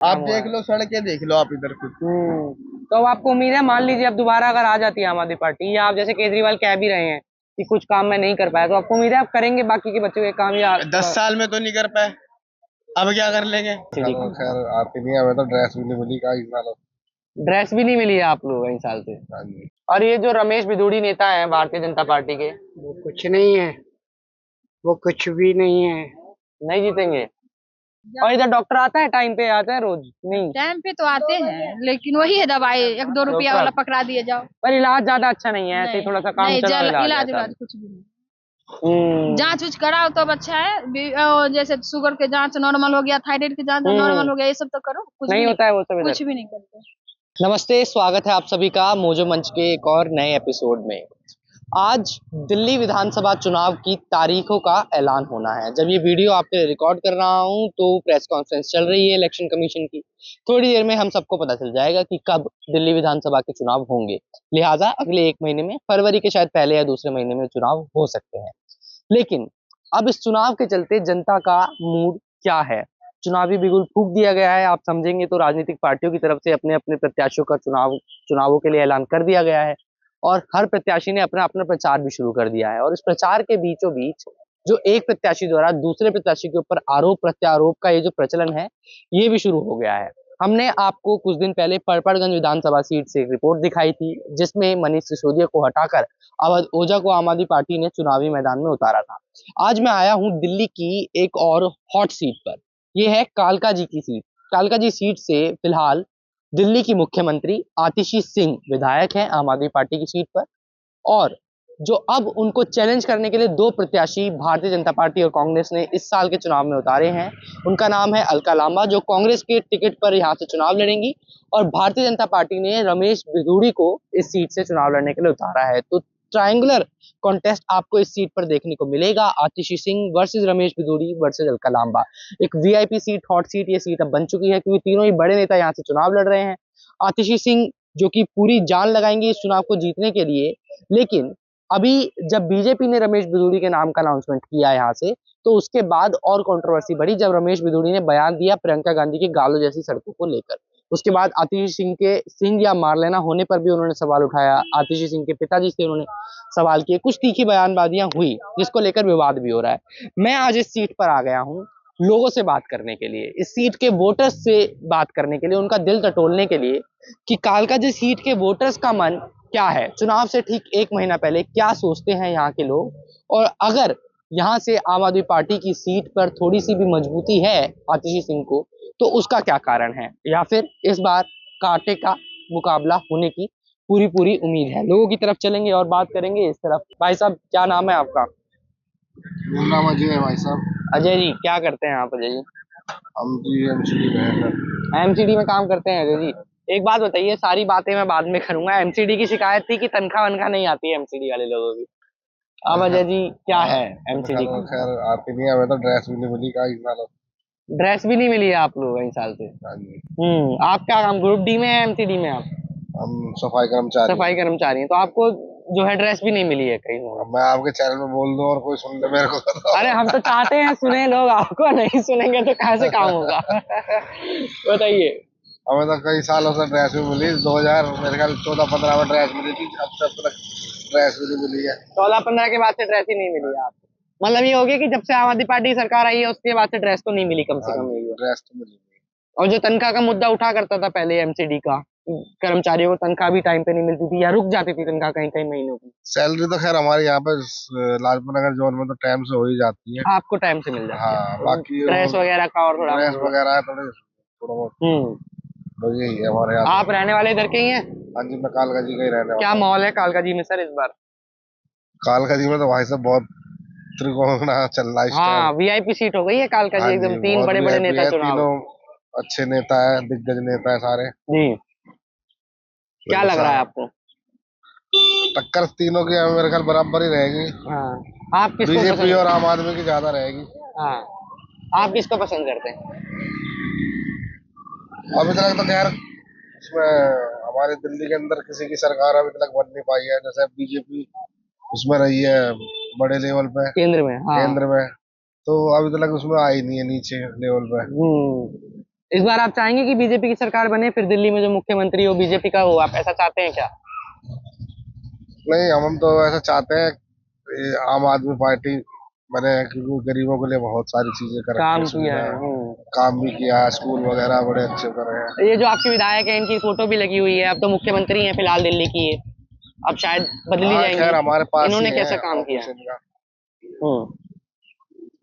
आप काम हुआ देख है। लो, सड़कें देख लो आप इधर खुद। तो अब आपको उम्मीद है, मान लीजिए अब दोबारा अगर आ जाती है आम आदमी पार्टी, या आप जैसे केजरीवाल कह भी रहे हैं कि कुछ काम मैं नहीं कर पाया, तो आपको उम्मीद है आप करेंगे बाकी के बच्चों के काम, या 10 साल में तो नहीं कर पाए, अब क्या कर लेंगे। सीढ़ी तो खैर आती नहीं है, हमें तो ड्रेस भी नहीं मिली का इस साल। ड्रेस भी नहीं मिली है आप लोग कई साल से? हाँ जी। और ये जो रमेश भिदुड़ी नेता है भारतीय जनता पार्टी के, वो कुछ नहीं है, वो कुछ भी नहीं है। नहीं जीतेंगे? और इधर डॉक्टर आता है, टाइम पे आता है रोज? नहीं, टाइम पे तो आते हैं, लेकिन वही है दवाई 1-2 रुपया वाला पकड़ा दिए जाओ। पर इलाज ज्यादा अच्छा नहीं है, ऐसे ही नहीं थोड़ा सा काम नहीं, चलाओ, इलाज है इलाज सब। उलाज कुछ भी नहीं। हम्म। जांच उच कराओ तो अच्छा है। जैसे शुगर के जांच नॉर्मल हो गया, थायराइड के जांच नॉर्मल हो गया, ये सब तो करो। कुछ भी नहीं नहीं, होता है वो सब इधर। कुछ भी नहीं करते। नमस्ते, स्वागत है आप सभी का मोजो मंच के एक और नए एपिसोड में। आज दिल्ली विधानसभा चुनाव की तारीखों का ऐलान होना है। जब ये वीडियो आपके लिए रिकॉर्ड कर रहा हूँ तो प्रेस कॉन्फ्रेंस चल रही है इलेक्शन कमीशन की। थोड़ी देर में हम सबको पता चल जाएगा कि कब दिल्ली विधानसभा के चुनाव होंगे। लिहाजा अगले 1 महीने में, फरवरी के शायद पहले या दूसरे महीने में चुनाव हो सकते हैं। लेकिन अब इस चुनाव के चलते जनता का मूड क्या है? चुनावी बिगुल फूंक दिया गया है, आप समझेंगे तो राजनीतिक पार्टियों की तरफ से अपने अपने प्रत्याशियों का चुनावों के लिए ऐलान कर दिया गया है, और हर प्रत्याशी ने अपना अपना प्रचार भी शुरू कर दिया है। और इस प्रचार के बीचों बीच जो एक प्रत्याशी द्वारा दूसरे प्रत्याशी के ऊपर आरोप प्रत्यारोप का ये जो प्रचलन है, ये भी शुरू हो गया है। हमने आपको कुछ दिन पहले परपड़गंज विधानसभा सीट से एक रिपोर्ट दिखाई थी, जिसमें मनीष सिसोदिया को हटाकर अवध ओझा को आम आदमी पार्टी ने चुनावी मैदान में उतारा था। आज मैं आया हूं दिल्ली की एक और हॉट सीट पर। यह है कालका जी की सीट। कालका जी सीट से फिलहाल दिल्ली की मुख्यमंत्री आतिशी सिंह विधायक हैं आम आदमी पार्टी की सीट पर। और जो अब उनको चैलेंज करने के लिए दो प्रत्याशी भारतीय जनता पार्टी और कांग्रेस ने इस साल के चुनाव में उतारे हैं, उनका नाम है अलका लांबा, जो कांग्रेस के टिकट पर यहाँ से चुनाव लड़ेंगी, और भारतीय जनता पार्टी ने रमेश भिदुड़ी को इस सीट से चुनाव लड़ने के लिए उतारा है। तो ट्रायंगुलर कॉन्टेस्ट आपको इस सीट पर देखने को मिलेगा। आतिशी सिंह वर्सेस रमेश भिदुड़ी वर्सेस अलका लांबा। एक वीआईपी सीट, हॉट सीट ये सीट अब बन चुकी है, क्योंकि तीनों ही बड़े नेता यहाँ से चुनाव लड़ रहे हैं। आतिशी सिंह जो कि पूरी जान लगाएंगे इस चुनाव को जीतने के लिए। लेकिन अभी जब बीजेपी ने रमेश भिदुड़ी के नाम का अनाउंसमेंट किया यहाँ से, तो उसके बाद और कंट्रोवर्सी बढ़ी जब रमेश भिदुड़ी ने बयान दिया प्रियंका गांधी के गालों जैसी सड़कों को लेकर। उसके बाद आतिशी सिंह के सिंह या मार लेना होने पर भी उन्होंने सवाल उठाया। आतिशी सिंह के पिताजी से उन्होंने सवाल किए, कुछ तीखी बयानबाजियां हुई, जिसको लेकर विवाद भी हो रहा है। मैं आज इस सीट पर आ गया हूँ लोगों से बात करने के लिए, इस सीट के वोटर्स से बात करने के लिए, उनका दिल टटोलने के लिए कि कालका जी सीट के वोटर्स का मन क्या है, चुनाव से ठीक 1 महीना पहले क्या सोचते हैं यहाँ के लोग, और अगर यहाँ से आम आदमी पार्टी की सीट पर थोड़ी सी भी मजबूती है आतिशी सिंह को, तो उसका क्या कारण है, या फिर इस बार कांटे का मुकाबला होने की पूरी पूरी उम्मीद है। लोगों की तरफ चलेंगे और बात करेंगे इस तरफ। भाई साहब, क्या नाम है आपका? मेरा नाम अजय है भाई साहब। अजय जी, क्या करते हैं आप अजय जी? हम जी एमसीडी में हैं सर। एमसीडी में काम करते हैं अजय जी। एक बात बताइए, सारी बातें मैं बाद में करूंगा। एमसीडी की शिकायत थी कि तनख्वाह वनख्वाह नहीं आती है एमसीडी वाले लोगों की। अब अजय जी क्या है एमसीडी तो की? खैर आती नहीं है, हमें तो ड्रेस भी नहीं मिली का इस साल। ड्रेस भी नहीं मिली है आप लोग कई साल से? हाँ जी। आप क्या काम, ग्रुप डी में है एमसीडी में आप? हम सफाई कर्मचारी सफाई हैं। कर्मचारी हैं, तो आपको जो है ड्रेस भी नहीं मिली है कहीं से? अब मैं आपके चैनल में बोल दूं और कोई सुन ले मेरे को तो अरे हम तो चाहते हैं सुने लोग, आपको नहीं सुनेंगे तो कैसे काम होगा? बताइए। हमें तो कई सालों से ड्रेस भी मिली, 2000 मेरे ख्याल 14-15 में ड्रेस मिली थी, अब तक ड्रेस भी नहीं मिली है। 16-15 के बाद से ड्रेस ही नहीं मिली है आपको? मतलब ये हो गया कि जब से आम आदमी पार्टी की सरकार आई है उसके बाद से ड्रेस तो नहीं मिली कम से हाँ कम, जी, यही है। ड्रेस तो मिली नहीं। और जो तनख्वाह का मुद्दा उठा करता था पहले एमसीडी का, कर्मचारियों को तनख्वाह भी टाइम पे नहीं मिलती थी या रुक जाती थी तनख्वाह कहीं कहीं महीनों की। सैलरी तो खैर हमारे यहाँ पे लाजपत नगर जोन में तो टाइम से हो ही जाती है। आपको टाइम से मिल जाती हाँ, है, बाकी ड्रेस वगैरह का और थोड़ा ड्रेस वगैरह है थोड़े थोड़ा बहुत, हम्म। तो यही है हमारे यहाँ आप रहने वाले इधर के ही हैं? हाँ जी, मैं कालका जी का ही रहने क्या वाला हूँ। माहौल है कालका जी में सर इस बार? कालका जी में तो भाई साहब बहुत त्रिकोणा चल रहा है इस टाइम। हाँ, वीआईपी सीट हो गई है कालका हाँ जी, जी, एकदम तीन बहुत बड़े बड़े वीआईपी नेता है, चुनाव। तीनों अच्छे नेता है, दिग्गज नेता है सारे। जी, क्या लग रहा है आपको? टक्कर तीनों की मेरे ख्याल बराबर ही रहेगी। हाँ, आप किसको बीजेपी पसंद? और आम आदमी की ज्यादा रहेगी। हाँ, आप किसको पसंद करते हैं? अभी तक तो खैर इसमें हमारे दिल्ली के अंदर किसी की सरकार अभी तक बन नहीं पाई है, जैसे बीजेपी उसमें रही है बड़े लेवल पे केंद्र में, हाँ। केंद्र में, तो अभी तक उसमें आई नहीं है नीचे लेवल पे। इस बार आप चाहेंगे कि बीजेपी की सरकार बने, फिर दिल्ली में जो मुख्यमंत्री हो बीजेपी का हो, आप ऐसा चाहते हैं क्या? नहीं, हम तो ऐसा चाहते हैं ये आम आदमी पार्टी बने, क्योंकि गरीबों के लिए बहुत सारी चीजें कर रखी काम है, किया सुविधा है। है, काम भी किया है, स्कूल वगैरह बड़े अच्छे कर रहे हैं। ये जो आपके विधायक है इनकी फोटो भी लगी हुई है, अब तो मुख्यमंत्री हैं फिलहाल दिल्ली की ये, अब शायद बदली हाँ, जाएंगी। खैर हमारे पास इन्होंने ही कैसा है काम किया? ऑफिस इनका। हम्म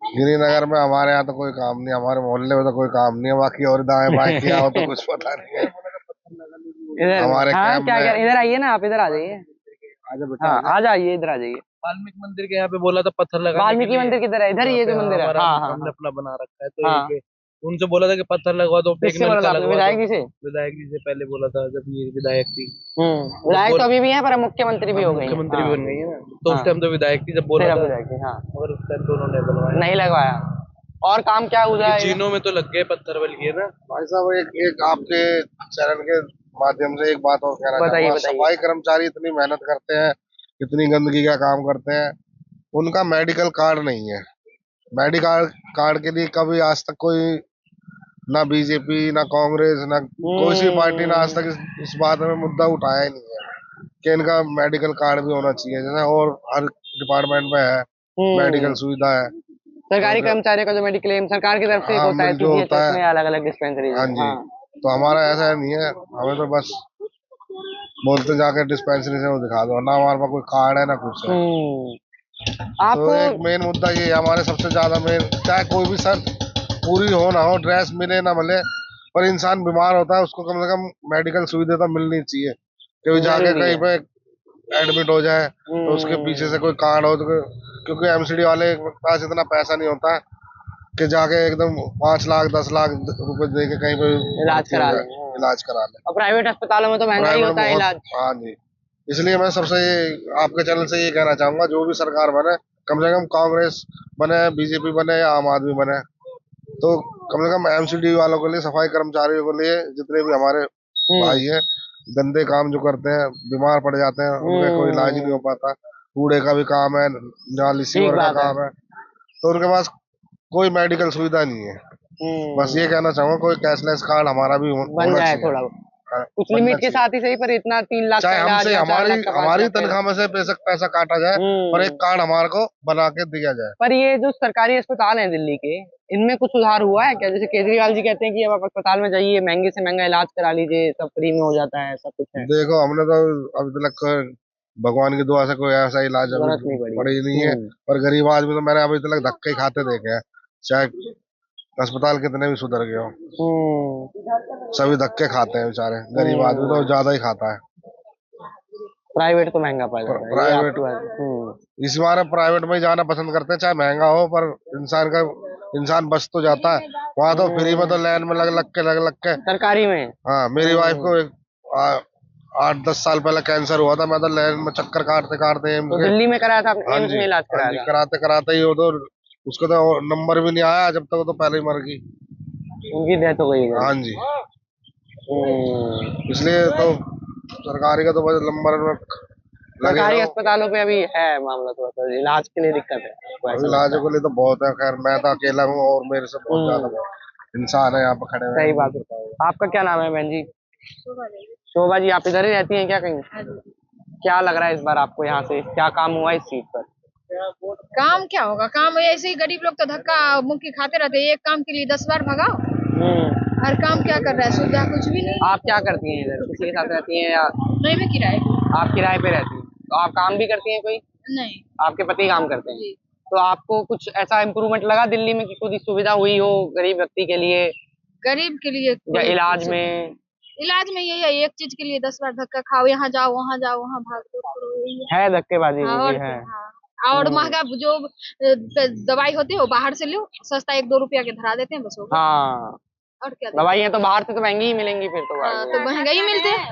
गिरिनगर में हमारे यहाँ तो कोई काम नहीं, हमारे मोहल्ले में तो कोई काम नहीं है, बाकी और दाएं बाएं किया हो तो कुछ पता नहीं है। इधर हमारे हाँ कैंप क्या में क्या, इधर आइए ना, आप इधर आ जाइए। आजा बेटा हाँ आजा। आ जाइए, इधर आ जाइए। वाल्मीकि मंदिर के यहाँ पे बोला था पत्थर लगाने के वाल्मीकि लिए। मंदिर किधर है? इधर ही यहाँ ये पे जो मंदिर है। हमारा हाँ हाँ हमने हाँ। अपना बना रखा है, तो हाँ, एक उनसे बोला था कि पत्थर लगवा दो, एक किससे बोला था नलका आपने? लगवा विधायक दो। जी से? विधायक जी से पहले बोला था जब ये विधायक थी। विधायक बोल- तो अभी भी है, पर अब मुख्यमंत्री भी हो गई हैं। मुख्यमंत्री भी हाँ, बन गई है ना, तो उस हाँ। टाइम तो विधायक थी जब बोला फिर अब था, विधायक थी, हाँ। मगर उस टाइम तो उन्होंने बनवाया। नहीं लगवाया। और काम क्या हुआ है? चीनों में तो लग गए पत्थर बल्कि, है ना। भाई साहब, एक एक आपके चैनल के माध्यम से एक बात और कहना बताइए चाहूंगा। बताइए। सफाई कर्मचारी इतनी मेहनत करते हैं, इतनी गंदगी का काम करते हैं, उनका मेडिकल कार्ड नहीं है। मेडिकल कार्ड के लिए कभी आज तक कोई, ना बीजेपी ना कांग्रेस ना कोई सी पार्टी ने आज तक इस बात में मुद्दा उठाया ही नहीं है कि इनका मेडिकल कार्ड भी होना चाहिए, जैसे और हर डिपार्टमेंट में है मेडिकल सुविधा है। सरकारी तो कर्मचारियों का जो मेडिक्लेम सरकार की तरफ से एक हाँ, होता है, जो होता सीजीएचएस है, में अलग अलग डिस्पेंसरी। हाँ जी। तो हमारा ऐसा नहीं है, हमें तो बस बोलते जाकर डिस्पेंसरी से वो दिखा दो, ना हमारे पास कोई कार्ड है ना कुछ है। तो आपको एक मेन मुद्दा ये है हमारे सबसे ज्यादा मेन, चाहे कोई भी शर्त पूरी हो ना हो, ड्रेस मिले ना मिले, पर इंसान बीमार होता है उसको कम से कम मेडिकल सुविधा तो मिलनी चाहिए। कभी जाके जरूरी कहीं है। पे एडमिट हो जाए तो उसके पीछे से कोई कार्ड हो तो क्योंकि एमसीडी वाले के पास इतना पैसा नहीं होता है कि जाके एकदम 5 लाख 10 लाख रुपए दे के कहीं पे इलाज भर्ती हो करा जाए, लें। इलाज करा ले। और प्राइवेट अस्पतालों में तो महंगा ही प्राइवेट होता है बहुत, इलाज। हाँ जी। इसलिए मैं सबसे ये आपके चैनल से ये कहना चाहूंगा, जो भी सरकार बने, कम से कम कांग्रेस बने, बीजेपी बने या आम आदमी बने, तो कम से कम एमसीडी वालों के लिए, सफाई कर्मचारियों के लिए, जितने भी हमारे भाई हैं गंदे काम जो करते हैं, बीमार पड़ जाते हैं, उनका कोई इलाज ही नहीं हो पाता, कूड़े का भी काम है, नाली ठीक सीवर का बात है। काम है, तो उनके पास कोई मेडिकल सुविधा नहीं है। बस ये कहना चाहूंगा कोई कैशलेस कार्ड हमारा भी बन होना जाए चाहिए। थोड़ा हाँ, कुछ बनना लिमिट के चाहिए। साथ ही सही, पर इतना 3 लाख का चाहे इलाज हमसे या 4 हमारी लाख का 5 हमारी लाख का तनख्वाह में से पैसा काटा जाए, पर एक कार्ड हमारे को बना के दिया जाए। पर ये जो सरकारी अस्पताल हैं दिल्ली के, इनमें कुछ सुधार हुआ है क्या? जैसे केजरीवाल जी कहते हैं कि अब आप अस्पताल में जाइए, महंगे से महंगा इलाज करा लीजिए, सब फ्री में हो जाता है, सब कुछ है। देखो, हमने तो अभी तक भगवान की दुआ से कोई ऐसा इलाज अभी जरूरत नहीं पड़ी। पड़ी नहीं है, पर गरीब आदमी तो मैंने अभी तक धक्के खाते देखे हैं, चाहे अस्पताल कितने भी सुधर गए हो, सभी धक्के खाते हैं बेचारे। गरीब आदमी तो ज्यादा ही खाता है। प्राइवेट तो महंगा पड़ जाता है, ये प्राइवेट आपकी बात। इस बार प्राइवेट में ही जाना पसंद करते हैं, चाहे महंगा हो, पर इंसान बच तो जाता है। वहां तो फ्री में तो लाइन में लग के सरकारी में। हाँ, मेरी वाइफ को 8-10 साल पहले कैंसर हुआ था, मैं तो लाइन में चक्कर काटते काटते एम्स तो के, दिल्ली में कराया था, हाँ एम्स जी, में इलाज हाँ कराया जी, था। कराते कराते ही वो तो, उसको तो नंबर भी नहीं आया जब तक, वो तो पहले ही मर गई। उनकी डेथ हो गई है। हाँ जी। इसलिए तो सरकारी का तो बस नंबर में लगे सरकारी रहो। अस्पतालों पे अभी है मामला, थोड़ा सा इलाज के लिए दिक्कत है, आपको ऐसा लगता इलाजों है? के लिए तो बहुत है, खैर मैं तो अकेला हूँ और मेरे से बहुत ज्यादा इंसान है यहाँ पे खड़े हुए सही हैं। बात है। आपका क्या नाम है बहन जी? शोभा जी। आप इधर ही रहती हैं क्या कहीं? क्या लग रहा है इस बार आपको, यहाँ से क्या काम हुआ इस सीट पर? काम क्या होगा? काम ऐसे ही गरीब लोग तो धक्का मुक्की खाते रहते हैं, एक काम के लिए 10 बार भगाओ। और काम क्या कर रहा है? सुविधा कुछ भी नहीं। आप क्या करती हैं इधर? किसी के साथ रहती हैं या नहीं, मैं किराए पे। आप किराए पे रहती हैं? तो आप काम भी करती हैं कोई? नहीं। आपके पति काम करते हैं? तो आपको कुछ ऐसा इम्प्रूवमेंट लगा दिल्ली में कि कुछ सुविधा हुई हो गरीब व्यक्ति के लिए, गरीब के लिए या इलाज में? इलाज में यही है, एक चीज के लिए 10 बार धक्का खाओ, यहाँ जाओ वहाँ जाओ, वहाँ भाग दौड़ यही है धक्केबाजी है। भी और है। और महंगा जो दवाई होती है वो बाहर से लो, सस्ता 1-2 रुपया के धरा देते हैं, बस हो गया। हाँ, और क्या दवाइयाँ तो बाहर से तो महंगी ही मिलेंगी फिर तो। तो महंगा ही मिलते हैं।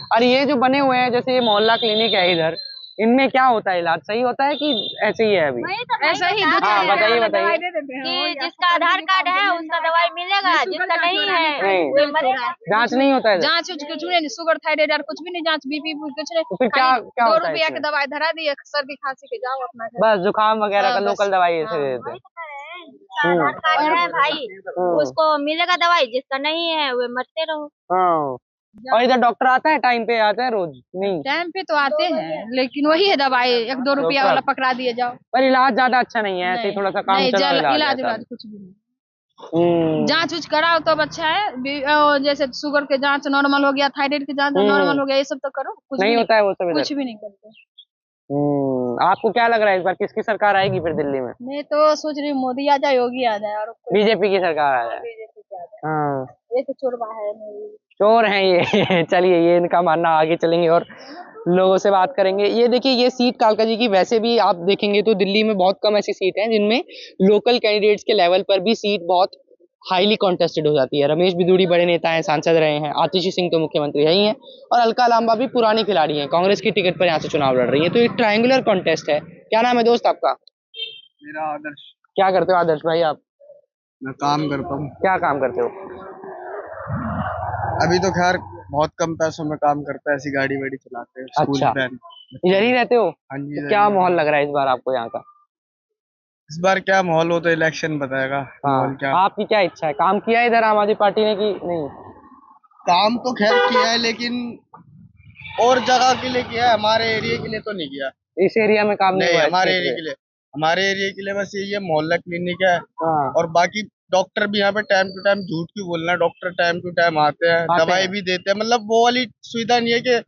और ये जो बने हुए हैं, जैसे ये मोहल्ला क्लिनिक है इधर, इनमें क्या होता है? इलाज सही होता है कि ऐसे ही है अभी? ऐसा ही हाँ, बताइए बताइए। कि जिसका आधार कार्ड है उसका दवाई मिलेगा, जिसका नहीं है नहीं, वो मरेगा। जांच नहीं होता है इधर? जांच कुछ नहीं, शुगर थायराइड और कुछ भी नहीं, जांच बीपी कुछ नहीं। तो फिर क्या क्या 2 होता है रुपया के इसमें? दवाई धरा दिए, सर्दी खांसी के जाओ अपना घर। बस जुकाम वगैरह का हाँ, बस। लोकल दवाई ऐसे हाँ। दे देते हैं। जिसका आधार कार्ड है भाई उसको मिलेगा दवाई, जिसका नहीं है वे मरते रहो। हाँ। और इधर डॉक्टर आता है, टाइम पे आता है रोज? नहीं, टाइम पे तो आते हैं लेकिन वही है दवाई 1-2 रुपया वाला पकड़ा दिए जाओ। पर इलाज ज्यादा अच्छा नहीं है, ऐसे ही थोड़ा सा काम नहीं, चला इलाज कुछ भी नहीं। जांच उच कराओ तो अच्छा है। जैसे शुगर के जांच नॉर्मल हो गया, थायराइड के जांच नॉर्मल हो गया, ये सब तो करो। कुछ नहीं भी होता है वो सब इधर। कुछ भी नहीं करते। आपको क्या लग रहा है इस बार किसकी सरकार आएगी फिर दिल्ली में? मैं तो सोच रही हूँ मोदी आ जाए, योगी आ जाए, और बीजेपी की सरकार आ जाए। बीजेपी की आ जाए। हाँ, ये तो चोरबा है नहीं। चोर हैं ये। चलिए, ये इनका मानना, आगे चलेंगे और लोगों से बात करेंगे। ये देखिए, ये सीट कालका जी की, वैसे भी आप देखेंगे तो दिल्ली में बहुत कम ऐसी सीट हैं जिनमें लोकल कैंडिडेट्स के लेवल पर भी सीट बहुत हाईली कॉन्टेस्टेड हो जाती है। रमेश बिधूड़ी बड़े नेता हैं, सांसद रहे हैं, आतिशी सिंह तो मुख्यमंत्री है ही हैं, और अलका लांबा भी पुरानी खिलाड़ी हैं, कांग्रेस की टिकट पर यहाँ से चुनाव लड़ रही है। तो ये ट्रायंगुलर कॉन्टेस्ट है। क्या नाम है दोस्त आपका? मेरा आदर्श। क्या करते हो आदर्श भाई आप? मैं काम करता हूँ। क्या काम करते हो? अभी तो खैर बहुत कम पैसों में काम करता है, ऐसी गाड़ी वाड़ी चलाते हैं, स्कूल अच्छा। वैन। इधर ही रहते हो? हाँ जी, तो इधर क्या ही। माहौल लग रहा है इस बार आपको यहाँ का? इस बार क्या माहौल हो तो इलेक्शन बताएगा। माहौल क्या, आपकी क्या इच्छा है? काम किया है इधर आम आदमी पार्टी ने कि नहीं? काम तो खैर किया है लेकिन और जगह के लिए किया है, हमारे एरिया के लिए तो नहीं किया। इस एरिया में काम नहीं नहीं, हुआ है हमारे इस एरिया क्षेत्र के लिए, हमारे एरिया के लिए बस यही है, मोहल्ला क्लिनिक है। में? हाँ, और बाकी डॉक्टर भी यहाँ पे टाइम टू टाइम, झूठ क्यों बोलना, डॉक्टर टाइम टू टाइम आते हैं, दवाई हैं। भी देते हैं। मतलब वो वाली सुविधा नहीं है कि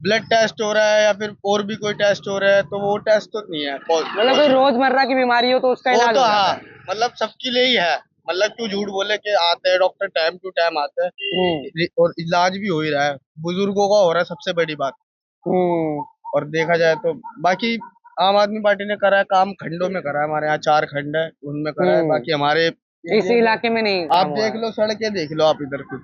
ब्लड टेस्ट हो रहा है या फिर और भी कोई टेस्ट हो रहा है, तो वो टेस्ट तो नहीं है। मतलब कोई रोजमर्रा की बीमारी हो तो उसका वो इलाज तो हो जाता हाँ, है। मतलब सबके लिए ही है। मतलब क्यों झूठ बोले कि आते हैं डॉक्टर टाइम टू टाइम आते हैं, और इलाज भी हो ही रहा है, बुजुर्गों का हो रहा है, सबसे बड़ी बात। और देखा जाए तो बाकी आम आदमी पार्टी ने करा है काम, खंडों में करा है, हमारे यहाँ 4 खंड है, उनमें करा है। बाकी हमारे इस इलाके में नहीं आप काम हुआ देख है। लो, सड़कें देख लो आप इधर की।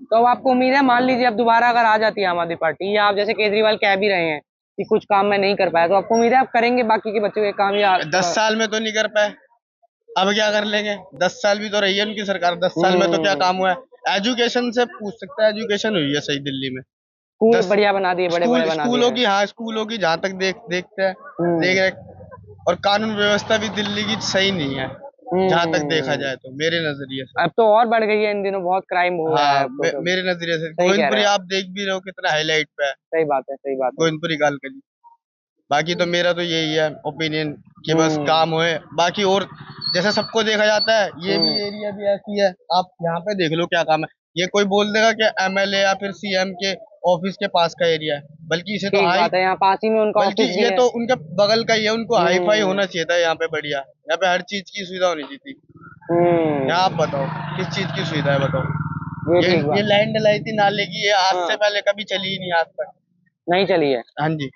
तो अब आपको उम्मीद है, मान लीजिए अब दोबारा अगर आ जाती है आम आदमी पार्टी, या आप जैसे केजरीवाल कह भी रहे हैं कि कुछ काम मैं नहीं कर पाया, तो आपको उम्मीद है आप करेंगे बाकी के बच्चों के काम? या 10 साल में तो नहीं कर पाए, अब क्या कर लेंगे? 10 साल भी तो रही है उनकी सरकार, 10 साल में तो क्या काम हुआ है? एजुकेशन से पूछ सकते हैं, एजुकेशन हुई है सही दिल्ली में? स्कूल 10 बढ़िया बना दिए, बड़े बड़े बना स्कूलों दिए। की, हाँ स्कूलों की जहाँ तक देखते हैं, देख रहे। और कानून व्यवस्था भी दिल्ली की सही नहीं है, जहाँ तक देखा जाए तो, मेरे नजरिए से। अब तो और बढ़ गई है, इन दिनों बहुत क्राइम हो रहा है हाँ, अब तो। मेरे नजरिए से सही कह रहे गोविंदपुरी हो। आप देख भी रहे हो कितना हाईलाइट पे है, सही बात है, सही बात है। गोविंदपुरी कालकली। बाकी तो मेरा तो यही है ओपिनियन कि बस काम होए। बाकी और जैसे सबको देखा जाता है, ये भी एरिया भी ऐसी है, आप यहाँ पे देख लो क्या काम है। ये कोई बोल देगा कि एमएलए या फिर सीएम के ऑफिस के पास का एरिया है, बल्कि इसे तो ठीक हाई, बात है, यहाँ पास ही में उनका बल्कि ऑफिस भी ये है। तो उनके बगल का ही है, उनको हाई फाई होना चाहिए था यहाँ पे, बढ़िया। यहाँ पे हर चीज की सुविधा होनी चाहिए थी। यहाँ आप बताओ किस चीज की सुविधा है, बताओ। ये ठीक ये बात लाइन डलाई थी नाले की, ये आज से पहले कभी चली ही नहीं आज तक। नहीं चली है। हाँ जी,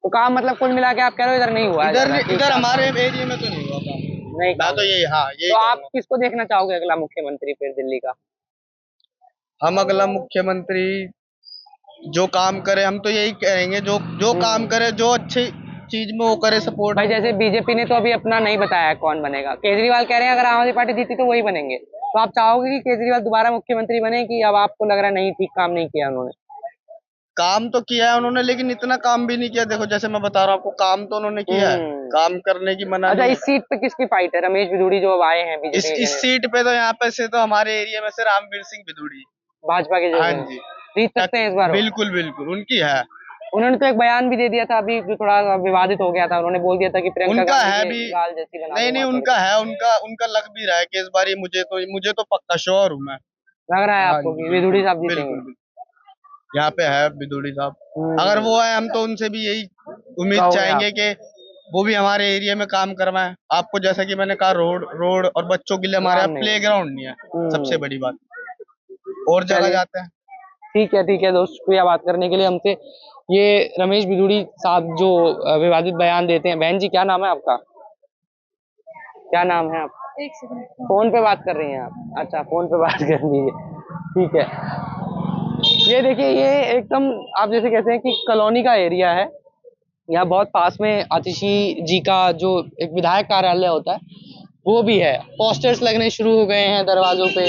तो काम मतलब कुल मिला के आप कह रहे हो इधर नहीं हुआ है इधर ज्यादा? ठीक इधर है। हमारे एरिया में तो नहीं हुआ काम। नहीं मैं काम। तो यही, हाँ यही तो आप कहूंगा। किसको देखना चाहोगे अगला मुख्यमंत्री फिर दिल्ली का? हम अगला मुख्यमंत्री जो काम करे, हम तो यही कहेंगे, जो जो काम करे, जो अच्छी चीज में वो करे सपोर्ट। भाई जैसे बीजेपी ने तो अभी अपना नहीं बताया है कौन बनेगा, केजरीवाल कह रहे हैं अगर आम आदमी पार्टी जीती तो वही बनेंगे, तो आप चाहोगे कि केजरीवाल दोबारा मुख्यमंत्री बने, कि अब आपको लग रहा है नहीं ठीक काम नहीं किया उन्होंने? काम तो किया है उन्होंने, लेकिन इतना काम भी नहीं किया। देखो जैसे मैं बता रहा हूँ आपको, काम तो उन्होंने किया है, काम करने की मना अच्छा, नहीं इस सीट पे किसकी फाइट है? रमेश बिधूड़ी जो अब आए हैं है। बीजेपी इस सीट पे तो यहाँ पे से तो हमारे एरिया में से रामवीर सिंह बिधूड़ी, भाजपा के हाँ जैसे जी, जीत सकते हैं इस बार? बिल्कुल बिल्कुल उनकी है। उन्होंने तो एक बयान भी दे दिया था अभी, जो थोड़ा विवादित हो गया था। उन्होंने बोल दिया था कि प्रियंका उनका गांधी है के भी, गाल जैसी बना नहीं दूंगा। उनका है, उनका लग भी रहा है कि इस बार ये मुझे तो पक्का श्योर हूँ मैं। लग रहा है हाँ आपको जी, कि बिधूड़ी साहब बिल्कुल जीतेंगे? बिल्कुल। यहाँ पे है बिधूड़ी साहब, अगर वो है हम तो उनसे भी यही उम्मीद कहोगे चाहेंगे कि वो भी हमारे एरिया में काम करवाएं। आपको जैसा कि मैंने कहा, रोड और बच्चों के लिए हमारे यहाँ प्ले ग्राउंड नहीं है, सबसे बड़ी बात। और जगह जाते हैं। ठीक है दोस्त, शुक्रिया बात करने के लिए हमसे। ये रमेश बिधूड़ी साहब जो विवादित बयान देते हैं। बहन जी, क्या नाम है आपका? क्या नाम है आपका? एक सेकंड, फोन पे बात कर रही हैं आप? अच्छा, फोन पे बात कर लीजिए, ठीक है। ये देखिए, ये एकदम आप जैसे कहते हैं कि कॉलोनी का एरिया है। यहाँ बहुत पास में आतिशी जी का जो एक विधायक कार्यालय होता है वो भी है। पोस्टर्स लगने शुरू हो गए हैं दरवाजों पे,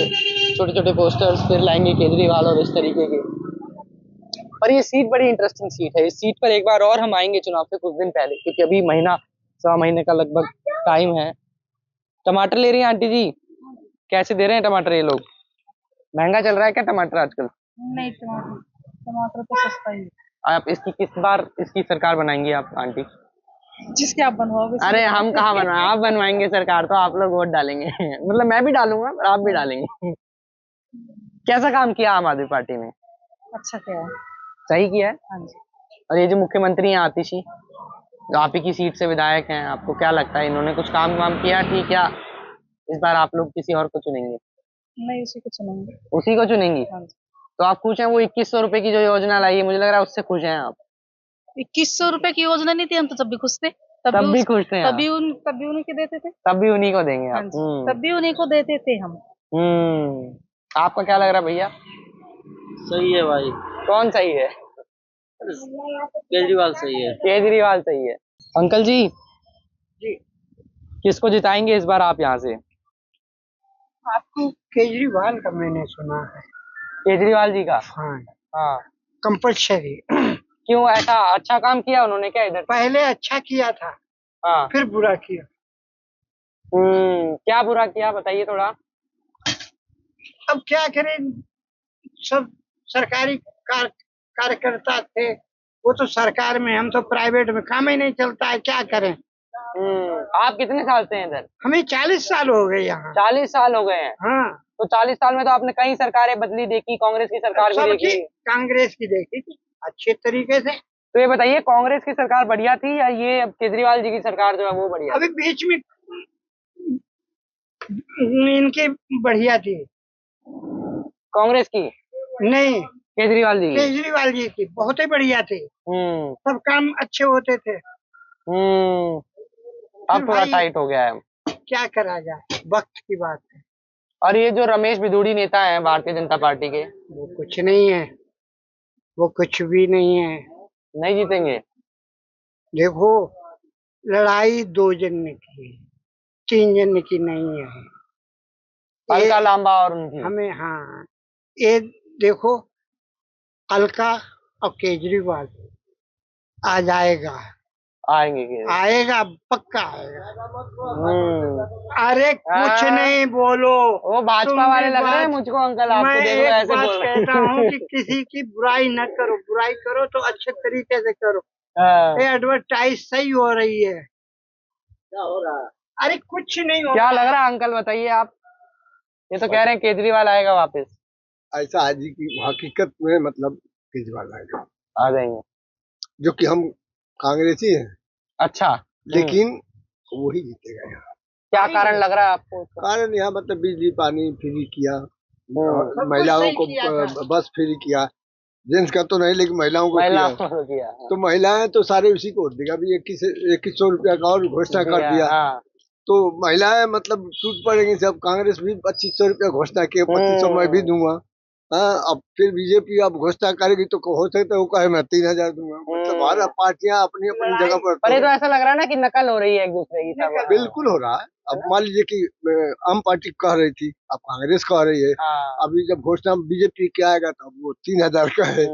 छोटे छोटे पोस्टर्स फिर लाएंगे केजरीवाल और इस तरीके के। पर ये सीट बड़ी इंटरेस्टिंग सीट है। इस सीट पर एक बार और हम आएंगे चुनाव से कुछ दिन पहले, क्योंकि अभी महीना 1.25 महीने का लगभग टाइम है। टमाटर ले रही हैं आंटी जी? कैसे दे रहे हैं टमाटर ये लोग? महंगा चल रहा है क्या टमाटर आजकल? नहीं, टमाटर टमाटर तो सस्ता ही है। आप इसकी किस बार इसकी सरकार बनाएंगी आप आंटी? जिसके आप बनवाओगे अरे हम कहाँ बनवाए, आप बनवाएंगे सरकार तो आप लोग वोट डालेंगे मतलब मैं भी डालूंगा पर आप भी डालेंगे कैसा काम किया आम आदमी पार्टी ने? अच्छा क्या है। सही किया है। हाँ जी। और ये जो मुख्यमंत्री हैं आतिशी, जो आप ही की सीट से विधायक हैं, आपको क्या लगता है इन्होंने कुछ काम वाम किया ठीक, या इस बार आप लोग किसी और को चुनेंगे? नहीं, उसी को चुनेंगे। उसी को चुनेंगी? हाँ जी। तो आप खुश हैं? वो 2100 रुपए की जो योजना लाई है, मुझे लग रहा है उससे खुश हैं आप। 2100 रुपए की योजना नहीं थी, हम तो तब भी खुश थे। तब भी खुश थे आप? तभी उन्हीं के देते थे। तब भी उन्हीं को देंगे हाँ आप? जी, तब भी उन्हीं को देते थे हम। आपका क्या लग रहा है भैया? सही है भाई, कौन सही है? केजरीवाल सही है। केजरीवाल सही है। अंकल जी, जी। किसको जिताएंगे इस बार आप यहाँ से? आपको केजरीवाल का मैंने सुना है। केजरीवाल जी का? हाँ, हाँ। कंपल्सरी। क्यों, ऐसा अच्छा काम किया उन्होंने क्या इधर? पहले अच्छा किया था, हाँ। फिर बुरा किया। क्या बुरा किया बताइए थोड़ा। अब क्या करें, सब सरकारी कार्यकर्ता थे, वो तो सरकार में, हम तो प्राइवेट में, काम ही नहीं चलता है, क्या करें। आप कितने साल से हैं इधर? हमें 40 साल हो गए यहाँ। 40 साल हो गए हैं? हाँ। तो 40 साल में तो आपने कई सरकारें बदली देखी, कांग्रेस की सरकार भी सबकी देखी। कांग्रेस की देखी थी अच्छे तरीके से। तो ये बताइए, कांग्रेस की सरकार बढ़िया थी या ये अब केजरीवाल जी की सरकार जो है वो बढ़िया? अभी बीच में इनकी बढ़िया थी। कांग्रेस की नहीं, केजरीवाल जी की? केजरीवाल जी की बहुत ही बढ़िया थी। सब काम अच्छे होते थे। अब थोड़ा भाई, टाइट हो गया है। क्या करा जाए, वक्त की बात है। और ये जो रमेश बिधूड़ी नेता है भारतीय जनता पार्टी के, वो कुछ नहीं है, वो कुछ भी नहीं है। नहीं जीतेंगे? देखो, लड़ाई 2 जन की है, 3 जन की नहीं है। अलका लांबा और उनकी? हमें, हाँ, ये देखो, अलका और केजरीवाल आ जाएगा, आएंगे? आएगा, पक्का आएगा। अरे कुछ नहीं बोलो, वो भाजपा वाले लग रहे हैं मुझको अंकल, आपको मैं देख लो एक ऐसे बात बोल रहे कहता हूँ कि किसी की बुराई न करो, बुराई करो तो अच्छे तरीके से करो। हाँ। ये एडवर्टाइज सही हो रही है। क्या हो रहा है? अरे कुछ नहीं हो क्या लग रहा है अंकल, बताइए आप। ये तो कह रहे हैं केजरीवाल आएगा वापस। ऐसा है जी की हकीकत में मतलब केजरीवाल आएगा, आ जाएंगे? जो कि हम कांग्रेसी हैं, अच्छा। लेकिन वही जीतेगा यहाँ। क्या कारण लग रहा है आपको? कारण यहाँ मतलब बिजली पानी फ्री किया, सब महिलाओं कुछ को सही किया था। बस फ्री किया, जेंट्स का तो नहीं लेकिन महिलाओं को किया। महिलाओं किया, हाँ। तो महिलाएं तो सारे उसी को वोट देगा। अभी 2100 रुपया का और घोषणा कर दिया, हाँ। तो महिलाएं मतलब टूट पड़ेंगी सब। कांग्रेस भी 2500 रुपया घोषणा किया, 2500 मैं भी दूंगा। हाँ, अब फिर बीजेपी अब घोषणा करेगी तो हो सकता है वो कहे मैं 3000 दूंगा। मतलब हर पार्टियां अपनी अपनी जगह पर पर ये तो ऐसा लग रहा है ना कि नकल हो रही है एक दूसरे की सब। बिल्कुल हो रहा है। अब मान लीजिए कि आम पार्टी कह रही थी, अब कांग्रेस कह रही है, हाँ। अभी जब घोषणा बीजेपी के आएगा तो वो 3000 का है,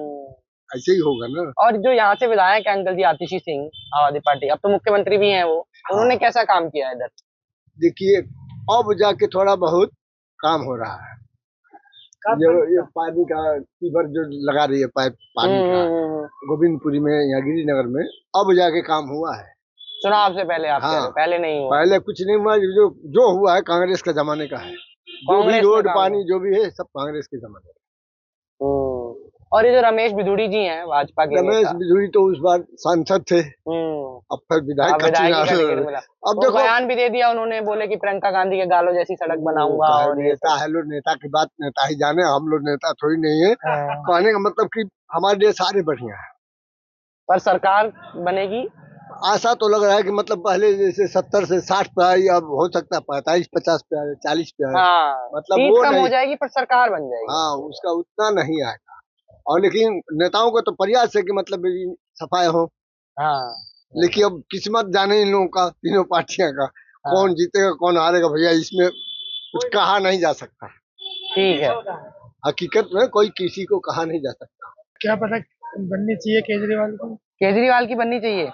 ऐसे ही होगा ना। और जो यहाँ से विधायक है अंकल जी आतिशी सिंह, आम आदमी पार्टी, अब तो मुख्यमंत्री भी हैं वो, उन्होंने कैसा काम किया इधर? देखिए, अब जाके थोड़ा बहुत काम हो रहा है। जो ये पानी का सीवर जो लगा रही है, पाइप पानी का गोविंदपुरी में या गिरिनगर में, अब जाके काम हुआ है। चुनाव से पहले आप कह रहे हाँ, हो, पहले नहीं हुआ? पहले कुछ नहीं हुआ। जो हुआ है कांग्रेस के जमाने का है। जो भी कांग्रेस रोड में काम पानी जो भी है सब कांग्रेस के जमाने का। और ये जो रमेश बिधूड़ी जी हैं भाजपा के रमेश नेता, बिधूड़ी तो उस बार सांसद थे, अब फिर विधायक का विधायक का टिकट चुनाव। मिला। अब वो देखो, बयान भी दे दिया उन्होंने, बोले कि प्रियंका गांधी के गालों जैसी सड़क बनाऊंगा। और ये नेता है, लोग नेता की बात नेता ही जाने, हम लोग नेता थोड़ी नहीं है। कहने का मतलब कि हमारे लिए सारे बढ़िया है। पर सरकार बनेगी? आशा तो लग रहा है कि मतलब पहले जैसे 70 से 60 पे आई, अब हो सकता है 45-50 पे आए, 40 पे आए। हाँ, मतलब सीट वो कम नहीं हो जाएगी पर सरकार बन जाएगी। हाँ, उसका उतना नहीं आएगा। और लेकिन नेताओं का तो प्रयास है कि मतलब सफाई हो। हाँ। लेकिन अब किस्मत जाने इन लोगों का, तीनों पार्टियां का, कौन जीतेगा कौन हारेगा भैया, इसमें कुछ कहा नहीं जा सकता। ठीक है। हकीकत में कोई किसी को कहा नहीं जा सकता। क्या पता बननी चाहिए केजरीवाल को। केजरीवाल की बननी चाहिए।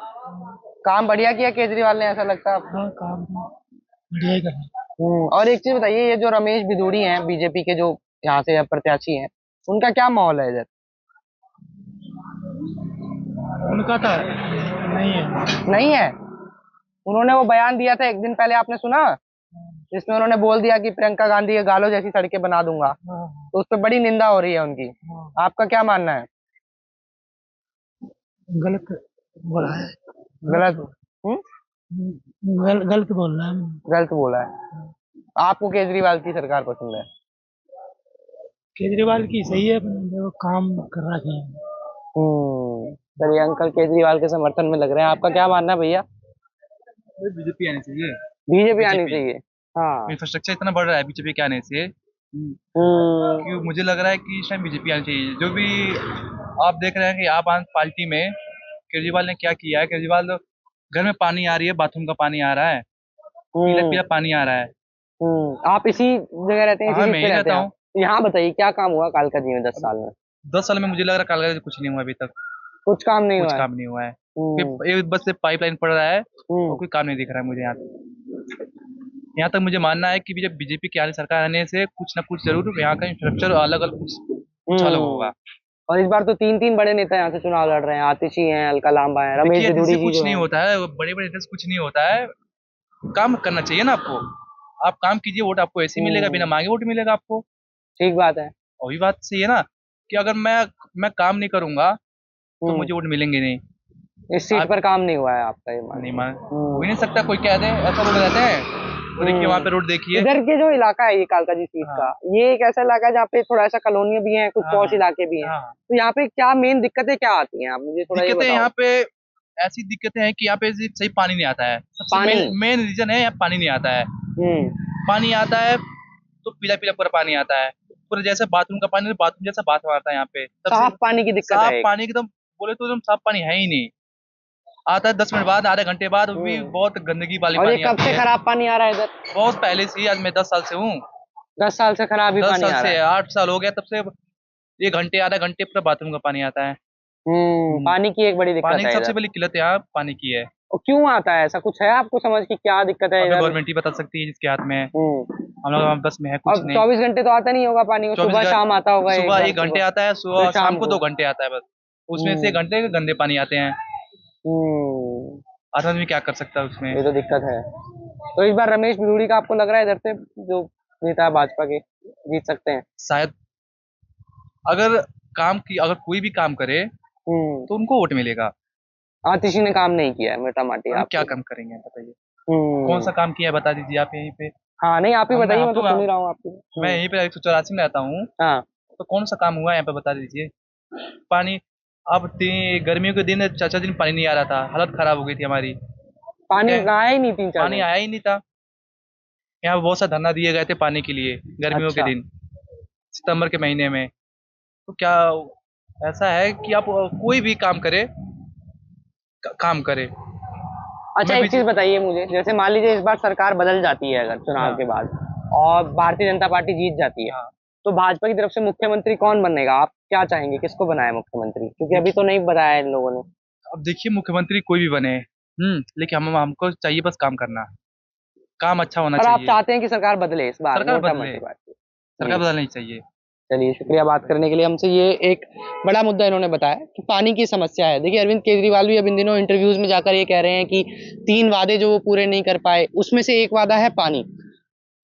काम बढ़िया किया केजरीवाल ने, ऐसा लगता है आपको? हाँ, काम बढ़िया ही करना। और एक चीज बताइए, ये जो रमेश भिदोड़ी हैं बीजेपी के, जो यहाँ से प्रत्याशी हैं, उनका क्या माहौल है इधर? उनका तो नहीं है। नहीं है? उन्होंने वो बयान दिया था एक दिन पहले, आपने सुना? जिसमें उन्होंने बोल दिया कि प्रियंका गांधी के गालों जैसी सड़कें बना दूंगा, तो उस पर बड़ी निंदा हो रही है उनकी। आपका क्या मानना है? गलत बोला है। गलत? गलत बोल रहा है। गलत बोला है। आपको केजरीवाल की सरकार पसंद है? केजरीवाल की सही है, वो काम कर रहा है। चलिए, अंकल केजरीवाल के समर्थन में लग रहे हैं। आपका क्या मानना है भैया? बीजेपी आनी चाहिए। बीजेपी आनी चाहिए। हाँ। इंफ्रास्ट्रक्चर इतना बढ़ रहा है बीजेपी के आने से, कि मुझे लग रहा है कि इस टाइम बीजेपी आनी चाहिए। जो भी आप देख रहे हैं कि आप पार्टी में केजरीवाल ने क्या किया है। केजरीवाल तो घर में पानी आ रही है, बाथरूम का पानी आ रहा है, पीला पीला पानी आ रहा है। आप इसी जगह रहते हैं? हाँ, इसी मैं सीट पे ही रहते रहता हैं हूँ। आप? यहाँ बताइए, क्या काम हुआ कालका जी में 10 साल में? 10 साल में मुझे लग रहा है कालका से कुछ नहीं हुआ अभी तक। कुछ काम नहीं कुछ हुआ है? काम नहीं हुआ है। ये बस से पाइपलाइन पड़ रहा है और कोई काम नहीं दिख रहा है मुझे यहाँ तक मुझे मानना है कि जब बीजेपी की आने सरकार आने से कुछ ना कुछ जरूर यहाँ का इंफ्रास्ट्रक्चर अलग अलग कुछ अलग होगा। और इस बार तो 3 बड़े नेता यहाँ से चुनाव लड़ रहे हैं। आतिशी हैं, अलका लांबा है, रमेश देखिए, भिदोड़ी इससे जी कुछ जो नहीं हैं। होता है, बड़े बड़े नेता से कुछ नहीं होता है। काम करना चाहिए ना आपको। आप काम कीजिए, वोट आपको ऐसे ही मिलेगा, बिना मांगे वोट मिलेगा आपको। ठीक बात है। वही बात सही है ना, कि अगर मैं काम नहीं करूंगा तो मुझे वोट मिलेंगे नहीं। इस सीट पर काम नहीं हुआ है आपका, ये मानना? नहीं मान हो ही नहीं सकता। कोई कह दे ऐसा रोड रहते हैं, तो देखिए वहाँ पे रोड देखिए। इधर के जो इलाका है ये कालका जी सीट का, ये एक ऐसा इलाका है जहाँ पे थोड़ा ऐसा कॉलोनियां भी हैं, कुछ पॉश इलाके भी हैं। तो यहाँ पे क्या मेन दिक्कतें क्या आती हैं, आप मुझे थोड़ा ये दिक्कतें बताओ। यहाँ पे ऐसी दिक्कतें हैं कि यहाँ पे सही पानी नहीं आता है। सबसे मेन रीजन है, यहाँ पानी नहीं आता है। पानी आता है तो पीला पीला पूरा पानी आता है, पूरा जैसे बाथरूम का पानी, बाथरूम जैसा बाथरूम आता है यहाँ पे। साफ पानी की दिक्कत है। साफ पानी एकदम बोले तो एकदम साफ पानी है ही नहीं। आता है 10 मिनट बाद, आधे घंटे बाद, वो भी बहुत गंदगी वाली और ये पानी कब आती से है। खराब पानी आ रहा है इधर? बहुत पहले से ही, आज मैं 10 साल से हूँ। 10 साल से खराब ही 10 पानी आ साल रहा से है? 8 साल हो गया, तब से 1 घंटे आधा घंटे पूरा बाथरूम का पानी आता है। पानी की एक बड़ी दिक्कत पानी है की सबसे इधर। बड़ी किल्लत यहाँ पानी की है। और क्यों आता है ऐसा, कुछ है आपको समझ की क्या दिक्कत है अब इधर? गवर्नमेंट ही बता सकती है जिसके हाथ में है। हम लोग बस में है कुछ अब नहीं। 24 घंटे तो आता नहीं होगा पानी, सुबह शाम आता होगा। सुबह 1 घंटे आता है, सुबह शाम को 2 को। घंटे आता है बस। उसमें से 1 घंटे गंदे पानी आते हैं। आदमी क्या कर सकता है उसमें। ये तो दिक्कत है। तो इस बार रमेश भिदोड़ी का आपको लग रहा है इधर से जो नेता है भाजपा के, जीत सकते हैं? शायद अगर कोई भी काम करे तो उनको वोट मिलेगा। आतिशी ने काम नहीं किया है, मोटा माटी। हम आप क्या काम करेंगे बताइए? कौन सा काम किया है बता दीजिए आप यहीं पे। हाँ, नहीं आप ही बताइए, मैं तो सुन ही रहा हूँ आपकी। मैं यहीं पे 184 में रहता हूँ। हाँ, तो कौन सा काम हुआ है यहाँ पे बता दीजिए। पानी अब गर्मियों के दिन 4 दिन पानी नहीं आ रहा था, हालत खराब हो गई थी हमारी। पानी आया ही नहीं 3-4 पानी आया ही नहीं था। यहाँ पे बहुत सा धरना दिए गए थे पानी के लिए गर्मियों के दिन, सितंबर के महीने में। तो क्या ऐसा है कि आप कोई भी काम करे, काम करे। अच्छा, एक चीज बताइए मुझे, जैसे मान लीजिए इस बार सरकार बदल जाती है अगर चुनाव के बाद, और भारतीय जनता पार्टी जीत जाती है, तो भाजपा की तरफ से मुख्यमंत्री कौन बनेगा? आप क्या चाहेंगे, किसको बनाए मुख्यमंत्री? क्योंकि अभी तो नहीं बनाया इन लोगों ने। अब देखिए, मुख्यमंत्री कोई भी बने, लेकिन हमको चाहिए बस काम करना, काम अच्छा होना पर चाहिए। आप चाहते हैं कि सरकार बदले इस बार? सरकार मोटा बदले, मोटी बात है। सरकार बदलनी चाहिए। चलिए, शुक्रिया बात करने के लिए हमसे। ये एक बड़ा मुद्दा इन्होंने बताया कि पानी की समस्या है। देखिए, अरविंद केजरीवाल भी अब इन दिनों इंटरव्यूज में जाकर ये कह रहे हैं कि 3 वादे जो वो पूरे नहीं कर पाए, उसमें से एक वादा है पानी।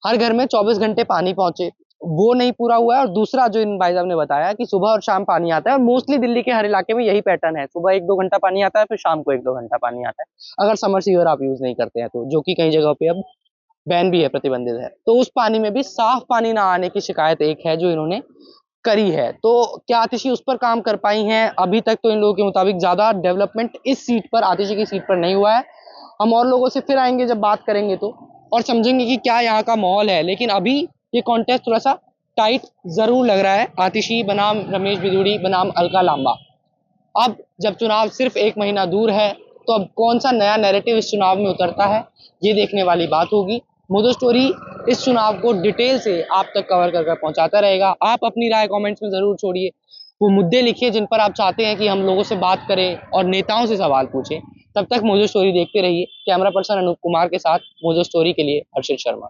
हर घर में 24 घंटे पानी पहुंचे, वो नहीं पूरा हुआ है। और दूसरा जो इन भाई साहब ने बताया कि सुबह और शाम पानी आता है, और मोस्टली दिल्ली के हर इलाके में यही पैटर्न है, सुबह 1-2 घंटा पानी आता है, फिर शाम को 1-2 घंटा पानी आता है, अगर समर सीवर आप यूज नहीं करते हैं तो, जो कि कई जगह पे अब बैन भी है, प्रतिबंधित है। तो उस पानी में भी साफ पानी ना आने की शिकायत एक है जो इन्होंने करी है। तो क्या आतिशी उस पर काम कर पाई हैं? अभी तक तो इन लोगों के मुताबिक ज्यादा डेवलपमेंट इस सीट पर, आतिशी की सीट पर नहीं हुआ है। हम और लोगों से फिर आएंगे जब बात करेंगे तो, और समझेंगे कि क्या यहाँ का माहौल है। लेकिन अभी ये कॉन्टेस्ट थोड़ा सा टाइट जरूर लग रहा है। आतिशी बनाम रमेश भिदोड़ी बनाम अलका लांबा। अब जब चुनाव सिर्फ 1 महीना दूर है, तो अब कौन सा नया नैरेटिव इस चुनाव में उतरता है, ये देखने वाली बात होगी। मोदो स्टोरी इस चुनाव को डिटेल से आप तक कवर कर पहुंचाता रहेगा। आप अपनी राय कमेंट्स में जरूर छोड़िए, वो मुद्दे लिखिए जिन पर आप चाहते हैं कि हम लोगों से बात करें और नेताओं से सवाल पूछें। तब तक मोदो स्टोरी देखते रहिए। कैमरा पर्सन अनूप कुमार के साथ मोदो स्टोरी के लिए हर्षित शर्मा।